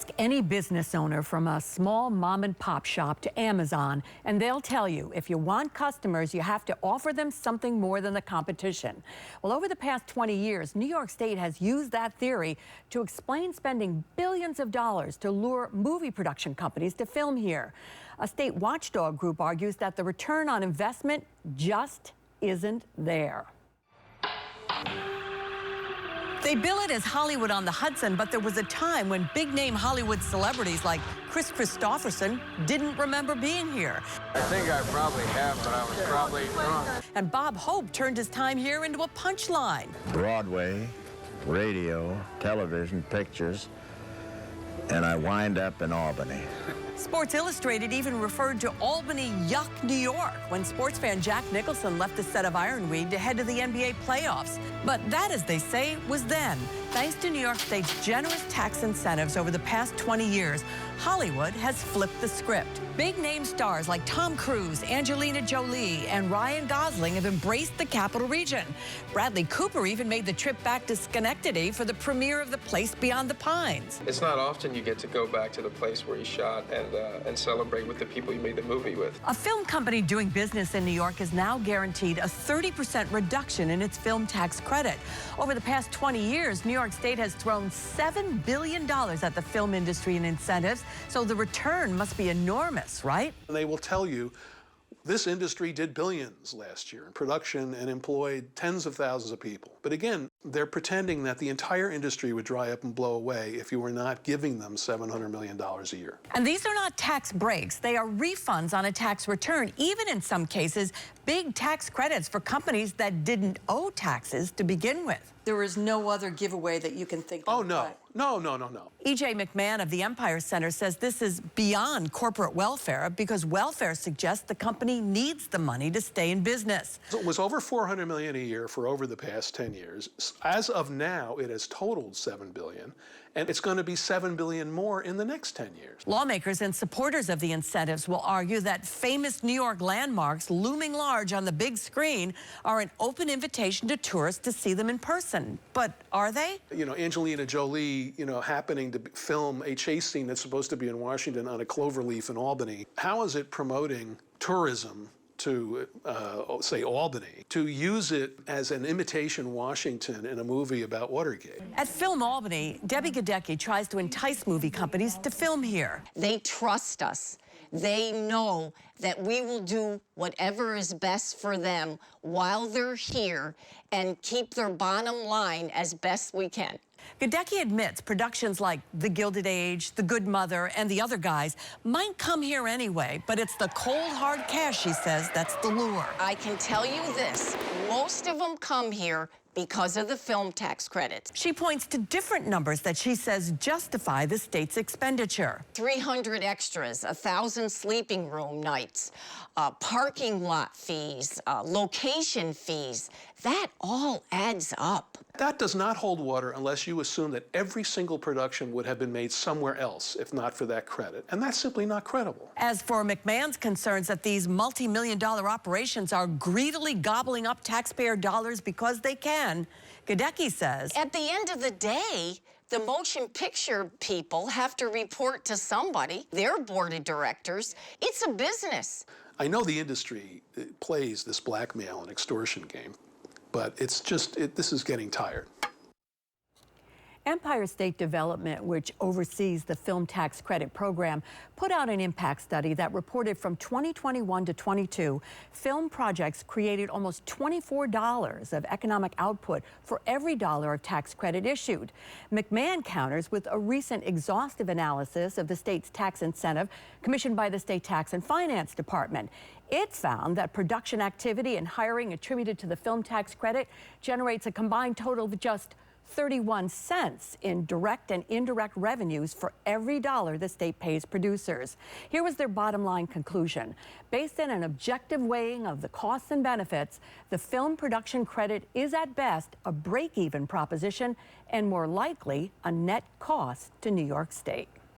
Ask any business owner from a small mom and pop shop to Amazon, and they'll tell you if you want customers, you have to offer them something more than the competition. Well, over the past 20 years, New York State has used that theory to explain spending billions of dollars to lure movie production companies to film here. A state watchdog group argues that the return on investment just isn't there. They bill it as Hollywood on the Hudson, but there was a time when big-name Hollywood celebrities like Kris Kristofferson didn't remember being here. I think I probably have, but I was probably wrong. And Bob Hope turned his time here into a punchline. Broadway, radio, television, pictures, and I wind up in Albany. Sports Illustrated even referred to Albany, yuck, New York, when sports fan Jack Nicholson left the set of Ironweed to head to the NBA playoffs. But that, as they say, was then. Thanks to New York State's generous tax incentives over the past 20 years, Hollywood has flipped the script. Big-name stars like Tom Cruise, Angelina Jolie, and Ryan Gosling have embraced the capital region. Bradley Cooper even made the trip back to Schenectady for the premiere of The Place Beyond the Pines. It's not often you get to go back to the place where you shot and celebrate with the people you made the movie with. A film company doing business in New York is now guaranteed a 30% reduction in its film tax credit. Over the past 20 years, New York State has thrown $7 billion at the film industry in incentives, so the return must be enormous, right? And they will tell you this industry did billions last year in production and employed tens of thousands of people. But again, they're pretending that the entire industry would dry up and blow away if you were not giving them $700 million a year. And these are not tax breaks. They are refunds on a tax return, even in some cases, big tax credits for companies that didn't owe taxes to begin with. There is no other giveaway that you can think of. Oh, no. No. E.J. McMahon of the Empire Center says this is beyond corporate welfare because welfare suggests the company needs the money to stay in business. It was over $400 million a year for over the past 10 years. As of now, it has totaled $7 billion, and it's going to be $7 billion more in the next 10 years. Lawmakers and supporters of the incentives will argue that famous New York landmarks looming large on the big screen are an open invitation to tourists to see them in person. But are they? You know, Angelina Jolie, happening to film a chase scene that's supposed to be in Washington on a cloverleaf in Albany. How is it promoting tourism to, say, Albany, to use it as an imitation Washington in a movie about Watergate? At Film Albany, Debbie Godecki tries to entice movie companies to film here. They trust us. They know that we will do whatever is best for them while they're here and keep their bottom line as best we can. Godecki admits productions like The Gilded Age, The Good Mother, and The Other Guys might come here anyway, but it's the cold, hard cash, she says, that's the lure. I can tell you this, most of them come here because of the film tax credits. She points to different numbers that she says justify the state's expenditure. 300 extras, 1,000 sleeping room nights, parking lot fees, location fees, that all adds up. That does not hold water unless you assume that every single production would have been made somewhere else if not for that credit. And that's simply not credible. As for McMahon's concerns that these multi-million-dollar operations are greedily gobbling up taxpayer dollars because they can, Godecki says, at the end of the day, the motion picture people have to report to somebody, their board of directors. It's a business. I know the industry plays this blackmail and extortion game, but it's just, this is getting tired. Empire State Development, which oversees the film tax credit program, put out an impact study that reported from 2021 to 22, film projects created almost $24 of economic output for every dollar of tax credit issued. McMahon counters with a recent exhaustive analysis of the state's tax incentive commissioned by the State Tax and Finance Department. It found that production activity and hiring attributed to the film tax credit generates a combined total of just 31 cents in direct and indirect revenues for every dollar the state pays producers. Here was their bottom line conclusion. Based on an objective weighing of the costs and benefits, the film production credit is at best a break-even proposition and more likely a net cost to New York State.